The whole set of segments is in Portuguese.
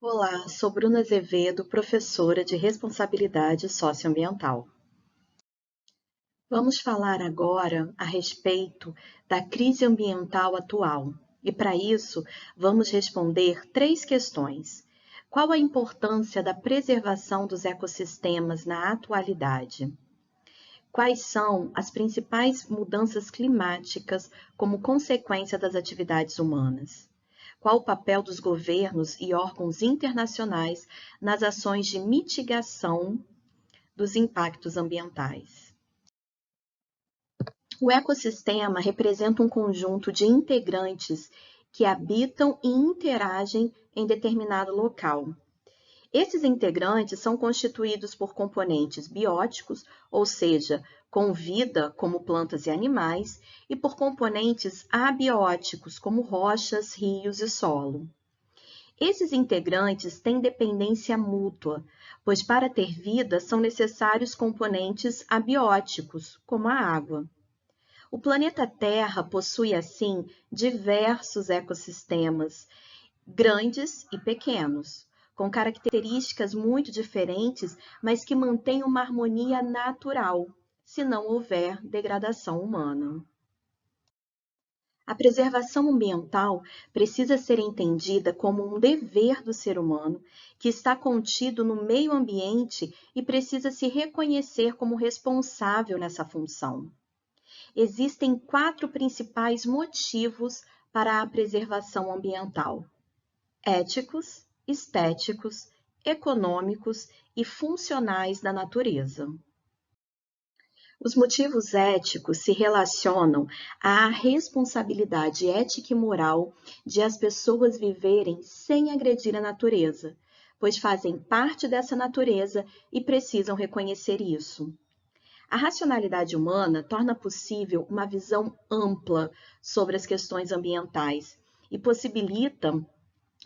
Olá, sou Bruna Azevedo, professora de Responsabilidade Socioambiental. Vamos falar agora a respeito da crise ambiental atual e, para isso, vamos responder 3 questões. Qual a importância da preservação dos ecossistemas na atualidade? Quais são as principais mudanças climáticas como consequência das atividades humanas? Qual o papel dos governos e órgãos internacionais nas ações de mitigação dos impactos ambientais? O ecossistema representa um conjunto de integrantes que habitam e interagem em determinado local. Esses integrantes são constituídos por componentes bióticos, ou seja, com vida, como plantas e animais, e por componentes abióticos, como rochas, rios e solo. Esses integrantes têm dependência mútua, pois para ter vida são necessários componentes abióticos, como a água. O planeta Terra possui, assim, diversos ecossistemas, grandes e pequenos, com características muito diferentes, mas que mantêm uma harmonia natural, se não houver degradação humana. A preservação ambiental precisa ser entendida como um dever do ser humano que está contido no meio ambiente e precisa se reconhecer como responsável nessa função. Existem 4 principais motivos para a preservação ambiental: éticos, estéticos, econômicos e funcionais da natureza. Os motivos éticos se relacionam à responsabilidade ética e moral de as pessoas viverem sem agredir a natureza, pois fazem parte dessa natureza e precisam reconhecer isso. A racionalidade humana torna possível uma visão ampla sobre as questões ambientais e possibilita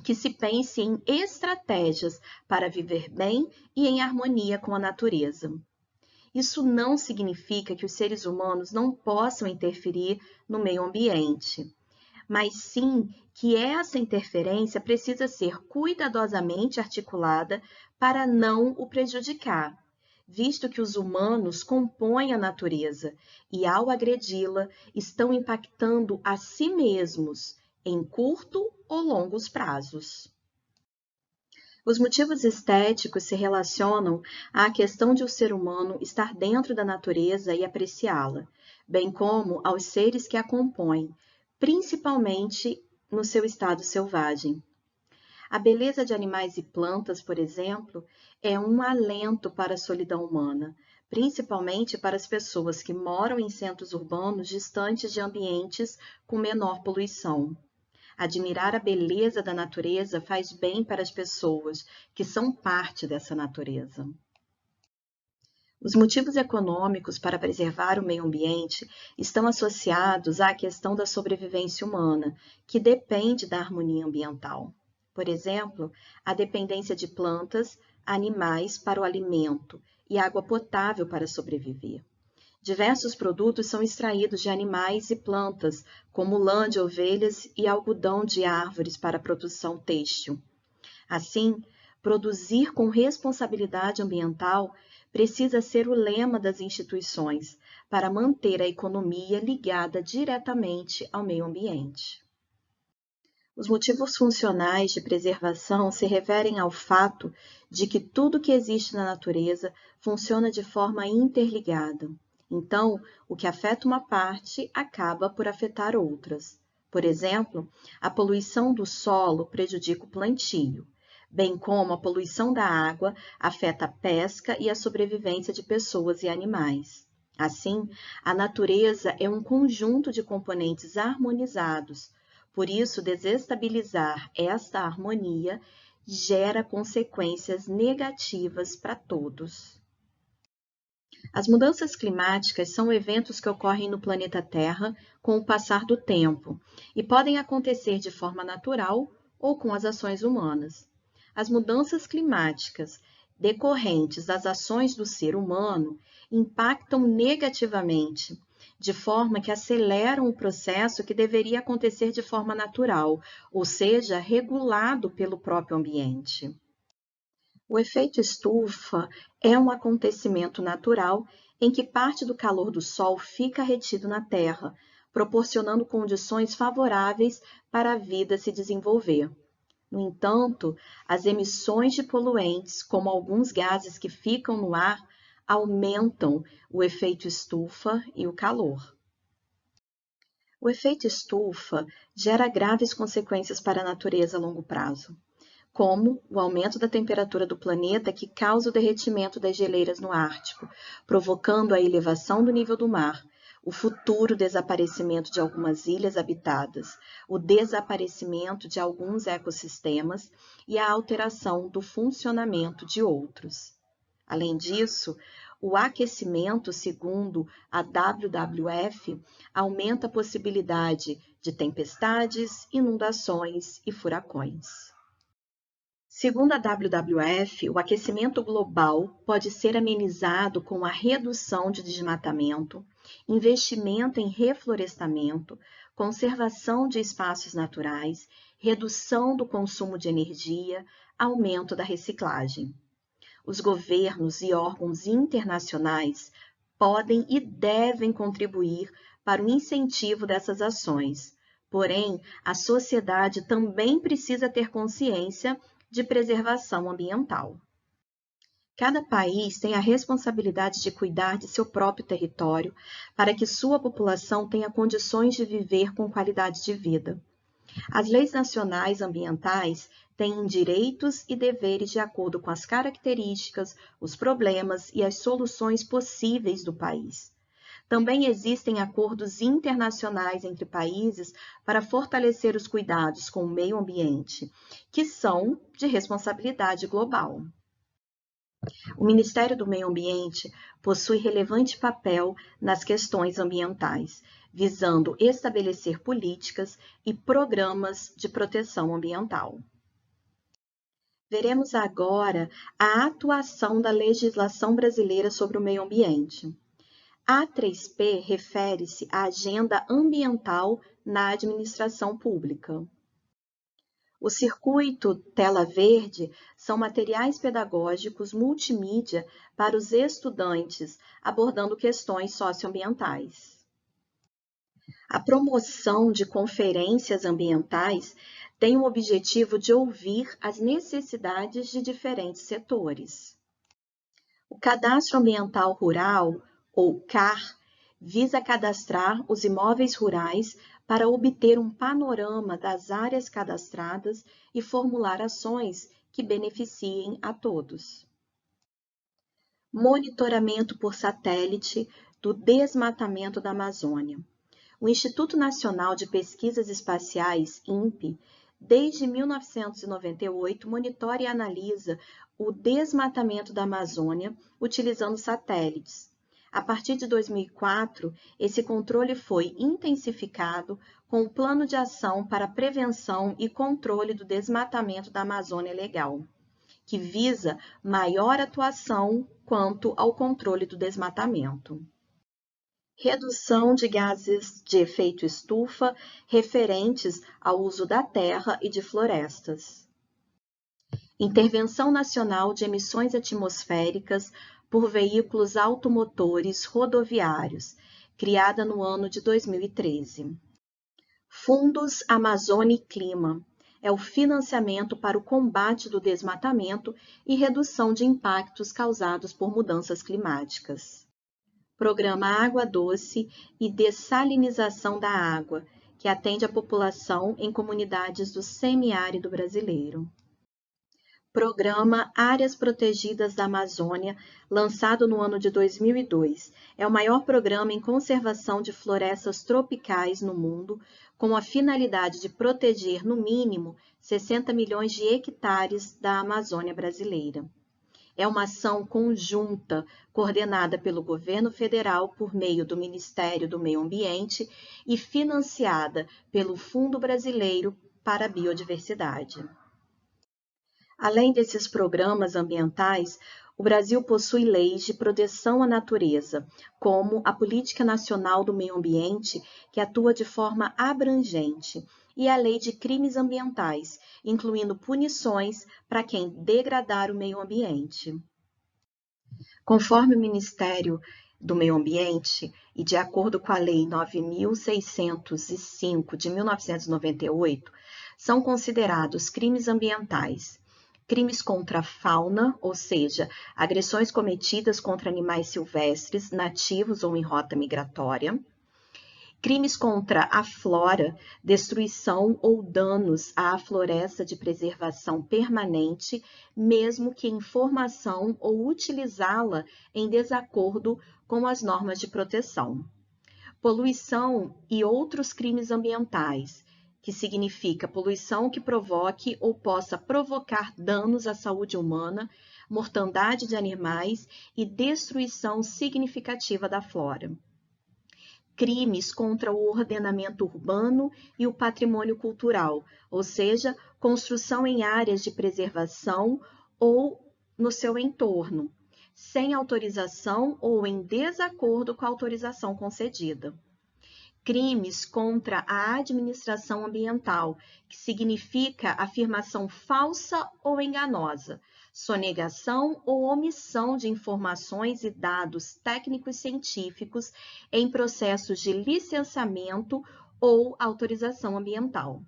que se pense em estratégias para viver bem e em harmonia com a natureza. Isso não significa que os seres humanos não possam interferir no meio ambiente, mas sim que essa interferência precisa ser cuidadosamente articulada para não o prejudicar, visto que os humanos compõem a natureza e, ao agredi-la, estão impactando a si mesmos em curto ou longos prazos. Os motivos estéticos se relacionam à questão de o ser humano estar dentro da natureza e apreciá-la, bem como aos seres que a compõem, principalmente no seu estado selvagem. A beleza de animais e plantas, por exemplo, é um alento para a solidão humana, principalmente para as pessoas que moram em centros urbanos distantes de ambientes com menor poluição. Admirar a beleza da natureza faz bem para as pessoas que são parte dessa natureza. Os motivos econômicos para preservar o meio ambiente estão associados à questão da sobrevivência humana, que depende da harmonia ambiental. Por exemplo, a dependência de plantas, animais para o alimento e água potável para sobreviver. Diversos produtos são extraídos de animais e plantas, como lã de ovelhas e algodão de árvores para a produção têxtil. Assim, produzir com responsabilidade ambiental precisa ser o lema das instituições para manter a economia ligada diretamente ao meio ambiente. Os motivos funcionais de preservação se referem ao fato de que tudo que existe na natureza funciona de forma interligada. Então, o que afeta uma parte acaba por afetar outras. Por exemplo, a poluição do solo prejudica o plantio, bem como a poluição da água afeta a pesca e a sobrevivência de pessoas e animais. Assim, a natureza é um conjunto de componentes harmonizados. Por isso, desestabilizar esta harmonia gera consequências negativas para todos. As mudanças climáticas são eventos que ocorrem no planeta Terra com o passar do tempo e podem acontecer de forma natural ou com as ações humanas. As mudanças climáticas decorrentes das ações do ser humano impactam negativamente de forma que aceleram o processo que deveria acontecer de forma natural, ou seja, regulado pelo próprio ambiente. O efeito estufa é um acontecimento natural em que parte do calor do Sol fica retido na Terra, proporcionando condições favoráveis para a vida se desenvolver. No entanto, as emissões de poluentes, como alguns gases que ficam no ar, aumentam o efeito estufa e o calor. O efeito estufa gera graves consequências para a natureza a longo prazo, como o aumento da temperatura do planeta que causa o derretimento das geleiras no Ártico, provocando a elevação do nível do mar, o futuro desaparecimento de algumas ilhas habitadas, o desaparecimento de alguns ecossistemas e a alteração do funcionamento de outros. Além disso, o aquecimento, segundo a WWF, aumenta a possibilidade de tempestades, inundações e furacões. Segundo a WWF, o aquecimento global pode ser amenizado com a redução de desmatamento, investimento em reflorestamento, conservação de espaços naturais, redução do consumo de energia, aumento da reciclagem. Os governos e órgãos internacionais podem e devem contribuir para o incentivo dessas ações. Porém, a sociedade também precisa ter consciência de preservação ambiental. Cada país tem a responsabilidade de cuidar de seu próprio território para que sua população tenha condições de viver com qualidade de vida. As leis nacionais ambientais têm direitos e deveres de acordo com as características, os problemas e as soluções possíveis do país. Também existem acordos internacionais entre países para fortalecer os cuidados com o meio ambiente, que são de responsabilidade global. O Ministério do Meio Ambiente possui relevante papel nas questões ambientais, visando estabelecer políticas e programas de proteção ambiental. Veremos agora a atuação da legislação brasileira sobre o meio ambiente. A A3P refere-se à agenda ambiental na administração pública. O circuito Tela Verde são materiais pedagógicos multimídia para os estudantes, abordando questões socioambientais. A promoção de conferências ambientais tem o objetivo de ouvir as necessidades de diferentes setores. O Cadastro Ambiental Rural, ou CAR, visa cadastrar os imóveis rurais para obter um panorama das áreas cadastradas e formular ações que beneficiem a todos. Monitoramento por satélite do desmatamento da Amazônia. O Instituto Nacional de Pesquisas Espaciais, INPE, desde 1998, monitora e analisa o desmatamento da Amazônia utilizando satélites. A partir de 2004, esse controle foi intensificado com o Plano de Ação para a Prevenção e Controle do Desmatamento da Amazônia Legal, que visa maior atuação quanto ao controle do desmatamento. Redução de gases de efeito estufa referentes ao uso da terra e de florestas. Intervenção Nacional de Emissões Atmosféricas por Veículos Automotores Rodoviários, criada no ano de 2013. Fundos Amazônia e Clima é o financiamento para o combate do desmatamento e redução de impactos causados por mudanças climáticas. Programa Água Doce e Dessalinização da Água, que atende a população em comunidades do semiárido brasileiro. Programa Áreas Protegidas da Amazônia, lançado no ano de 2002. É o maior programa em conservação de florestas tropicais no mundo, com a finalidade de proteger, no mínimo, 60 milhões de hectares da Amazônia brasileira. É uma ação conjunta, coordenada pelo governo federal por meio do Ministério do Meio Ambiente e financiada pelo Fundo Brasileiro para a Biodiversidade. Além desses programas ambientais, O Brasil possui leis de proteção à natureza, como a Política Nacional do Meio Ambiente, que atua de forma abrangente, e a Lei de Crimes Ambientais, incluindo punições para quem degradar o meio ambiente. Conforme o Ministério do Meio Ambiente, e de acordo com a Lei 9.605 de 1998, são considerados crimes ambientais crimes contra a fauna, ou seja, agressões cometidas contra animais silvestres, nativos ou em rota migratória, crimes contra a flora, destruição ou danos à floresta de preservação permanente, mesmo que em formação ou utilizá-la em desacordo com as normas de proteção. Poluição e outros crimes ambientais, que significa poluição que provoque ou possa provocar danos à saúde humana, mortandade de animais e destruição significativa da flora. Crimes contra o ordenamento urbano e o patrimônio cultural, ou seja, construção em áreas de preservação ou no seu entorno, sem autorização ou em desacordo com a autorização concedida. Crimes contra a administração ambiental, que significa afirmação falsa ou enganosa, sonegação ou omissão de informações e dados técnicos científicos em processos de licenciamento ou autorização ambiental.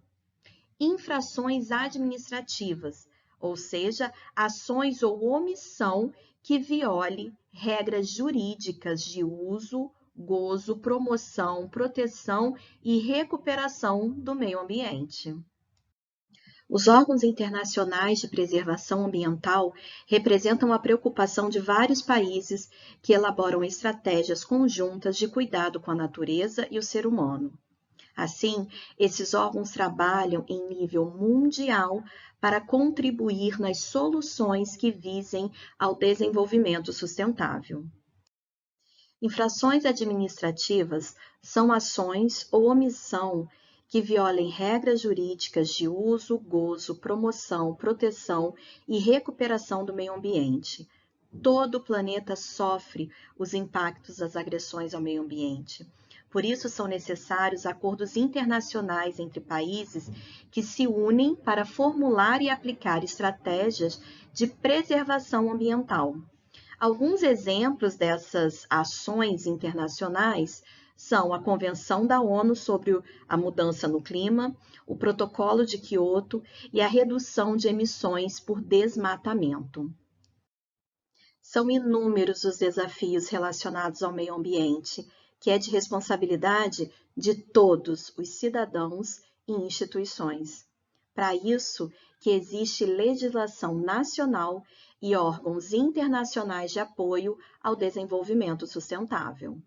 Infrações administrativas, ou seja, ações ou omissão que viole regras jurídicas de uso, gozo, promoção, proteção e recuperação do meio ambiente. Os órgãos internacionais de preservação ambiental representam a preocupação de vários países que elaboram estratégias conjuntas de cuidado com a natureza e o ser humano. Assim, esses órgãos trabalham em nível mundial para contribuir nas soluções que visem ao desenvolvimento sustentável. Infrações administrativas são ações ou omissão que violem regras jurídicas de uso, gozo, promoção, proteção e recuperação do meio ambiente. Todo o planeta sofre os impactos das agressões ao meio ambiente. Por isso, são necessários acordos internacionais entre países que se unem para formular e aplicar estratégias de preservação ambiental. Alguns exemplos dessas ações internacionais são a Convenção da ONU sobre a Mudança no Clima, o Protocolo de Quioto e a redução de emissões por desmatamento. São inúmeros os desafios relacionados ao meio ambiente, que é de responsabilidade de todos os cidadãos e instituições. Para isso, que existe legislação nacional e órgãos internacionais de apoio ao desenvolvimento sustentável.